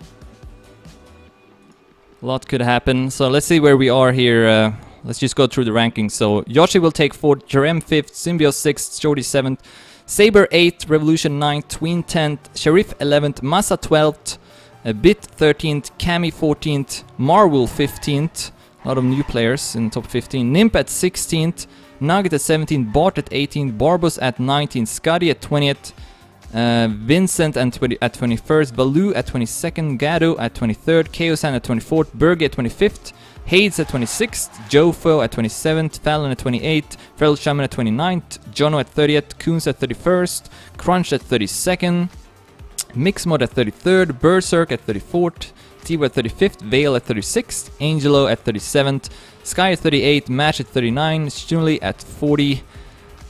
A lot could happen. So let's see where we are here. Let's just go through the rankings. So Yoshi will take 4th, Jerem 5th, Symbiote 6th, Shorty 7th, Saber 8th, Revolution 9th, Tween 10th, Sheriff 11th, Massa 12th, Bit 13th, Cammy 14th, Marvel 15th, a lot of new players in the top 15, Nimp at 16th, Nugget at 17th, Bart at 18th, Barbos at 19th, Scotty at 20th, Vincent at 21st, Baloo at 22nd, Gado at 23rd, Chaosan at 24th, Berge at 25th, Hades at 26th, Jofo at 27th, Fallon at 28th, Feral Shaman at 29th, Jono at 30th, Coons at 31st, Crunch at 32nd, Mixmod at 33rd, Berserk at 34th, Tiwa at 35th, Vale at 36th, Angelo at 37th, Sky at 38th, Match at 39, Stunley at 40,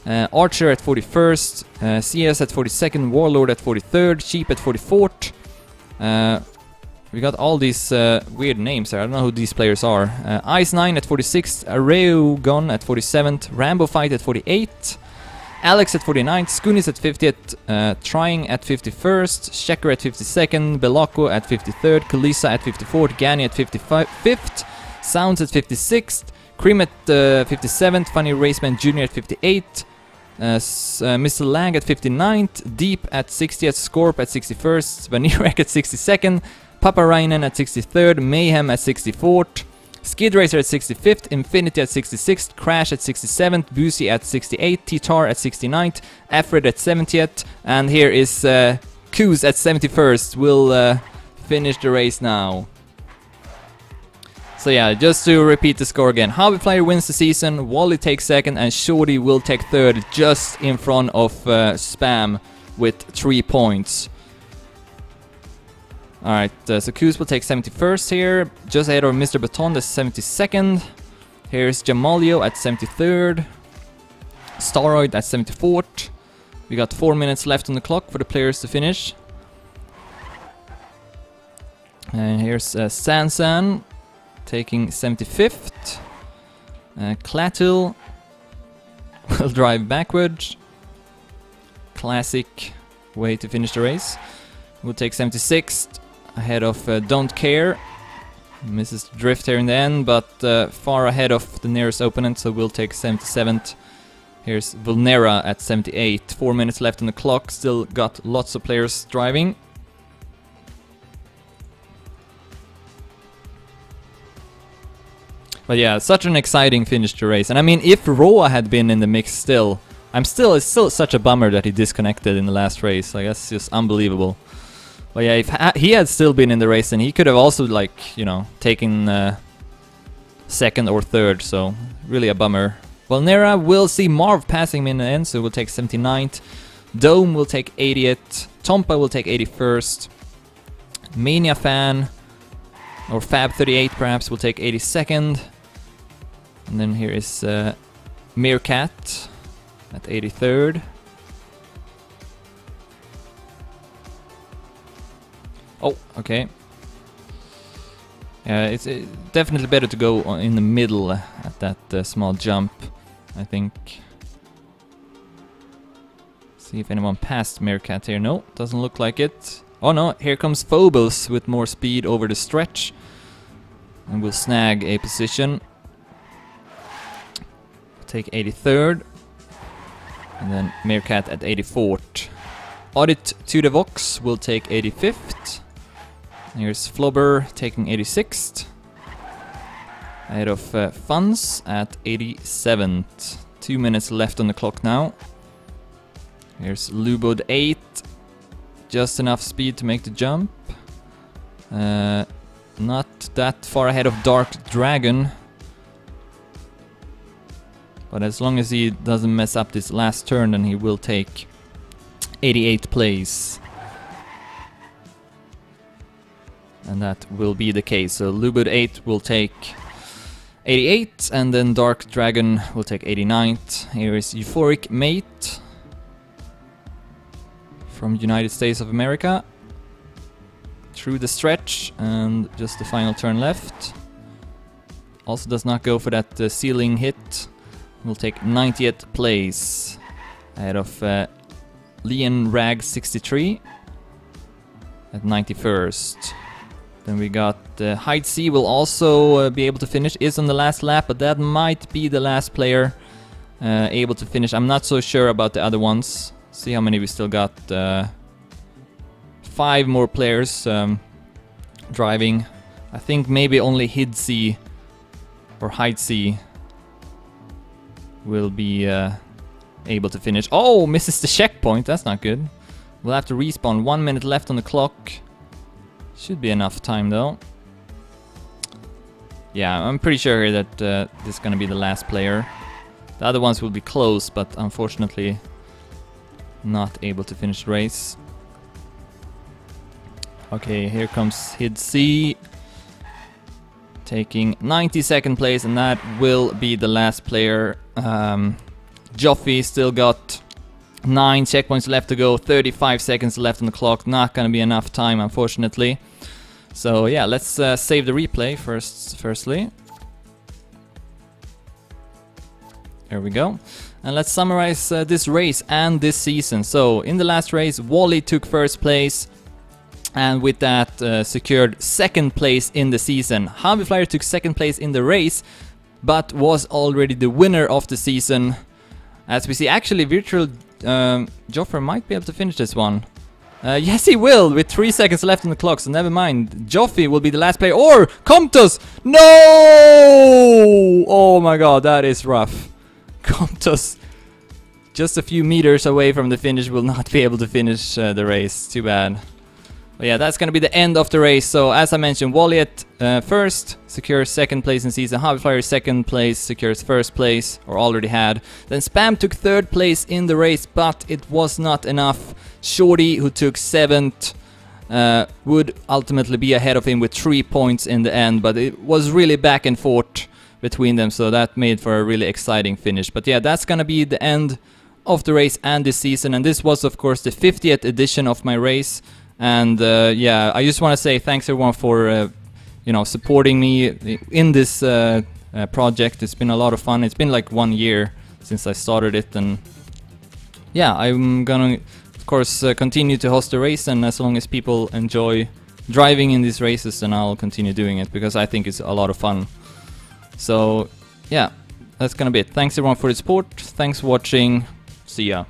Archer at 41st, CS at 42nd, Warlord at 43rd, Sheep at 44th. We got all these weird names there. I don't know who these players are. Ice9 at 46th, Areugon at 47th, Rambo Fight at 48th, Alex at 49th, Skoonis at 50th, Trying at 51st, Shecker at 52nd, Belocco at 53rd, Kalisa at 54th, Gani at 55th, Sounds at 56th, Cream at 57th, Funny Raceman Jr. at 58th, Mr. Lang at 59th, Deep at 60th, Scorp at 61st, Vanirek at 62nd, Papa Rainen at 63rd, Mayhem at 64th, Skid Racer at 65th, Infinity at 66th, Crash at 67th, Boozy at 68th, T-Tar at 69th, Afred at 70th, and here is Kuz at 71st. We'll finish the race now. So yeah, just to repeat the score again. Hobbyflyer wins the season, Wally takes second, and Shorty will take third, just in front of Spam with 3 points. Alright, so Kuz will take 71st here, just ahead of Mr. Baton, that's 72nd. Here's Jamalio at 73rd, Staroid at 74th. We got 4 minutes left on the clock for the players to finish. And here's Sansan taking 75th. Clatil will drive backwards. Classic way to finish the race. We'll take 76th. Ahead of Don't Care. Misses drift here in the end, but far ahead of the nearest opponent, so we'll take 77th. Here's Vulnera at 78. 4 minutes left on the clock, still got lots of players driving. But yeah, such an exciting finish to race. And I mean, if Roa had been in the mix still, it's still such a bummer that he disconnected in the last race. Like, that's just unbelievable. But yeah, if he had still been in the race, then he could have also, like, you know, taken second or third. So really a bummer. Well, Nera will see Marv passing him in the end, so we'll take 79th. Dome will take 80th. Tompa will take 81st. Mania Fan, or Fab38 perhaps, will take 82nd. And then here is Meerkat at 83rd. Oh, okay. Yeah, it's definitely better to go in the middle at that small jump, I think. See if anyone passed Meerkat here. No, doesn't look like it. Oh no, here comes Phobos with more speed over the stretch. And we'll snag a position. Take 83rd. And then Meerkat at 84th. Audit to the Vox will take 85th. Here's Flobber taking 86th. Ahead of Funds at 87th. 2 minutes left on the clock now. Here's Lubod 8. Just enough speed to make the jump. Not that far ahead of Dark Dragon. But as long as he doesn't mess up this last turn, then he will take 88th place. And that will be the case. So Lubud 8 will take 88, and then Dark Dragon will take 89th. Here is Euphoric Mate from United States of America. Through the stretch, and just the final turn left. Also does not go for that ceiling hit. Will take 90th place. Ahead of Leon Rag 63 at 91st. Then we got Hyde C will also be able to finish. Is on the last lap, but that might be the last player able to finish. I'm not so sure about the other ones. See how many we still got. 5 more players driving. I think maybe only Hidsi or Hidesi will be able to finish. Oh, misses the checkpoint. That's not good. We'll have to respawn. 1 minute left on the clock. Should be enough time though. Yeah, I'm pretty sure here that this is gonna be the last player. The other ones will be close, but unfortunately not able to finish the race. Okay, here comes Hidsi taking 92nd place, and that will be the last player. Joffy still got 9 checkpoints left to go, 35 seconds left on the clock. Not gonna be enough time, unfortunately. So yeah, let's save the replay firstly. There we go. And let's summarize this race and this season. So in the last race, Wally took first place, and with that secured second place in the season. Harvey Flyer took second place in the race, but was already the winner of the season. As we see, actually Virtual Joffrey might be able to finish this one. Yes, he will, with 3 seconds left on the clock, so never mind. Joffy will be the last player, or Comtus! No! Oh my god, that is rough. Comtus, just a few meters away from the finish, will not be able to finish the race. Too bad. But yeah, that's gonna be the end of the race. So as I mentioned, Walliet first secures second place in season. Harvey Flyer second place secures first place, or already had. Then Spam took third place in the race, but it was not enough. Shorty, who took 7th, would ultimately be ahead of him with 3 points in the end, but it was really back and forth between them, so that made for a really exciting finish. But yeah, that's gonna be the end of the race and this season, and this was of course the 50th edition of my race. And yeah, I just want to say thanks everyone for you know, supporting me in this project. It's been a lot of fun. It's been like 1 year since I started it, and yeah, I'm gonna of course continue to host the race, and as long as people enjoy driving in these races, then I'll continue doing it, because I think it's a lot of fun. So yeah, that's gonna be it. Thanks everyone for the support. Thanks for watching. See ya.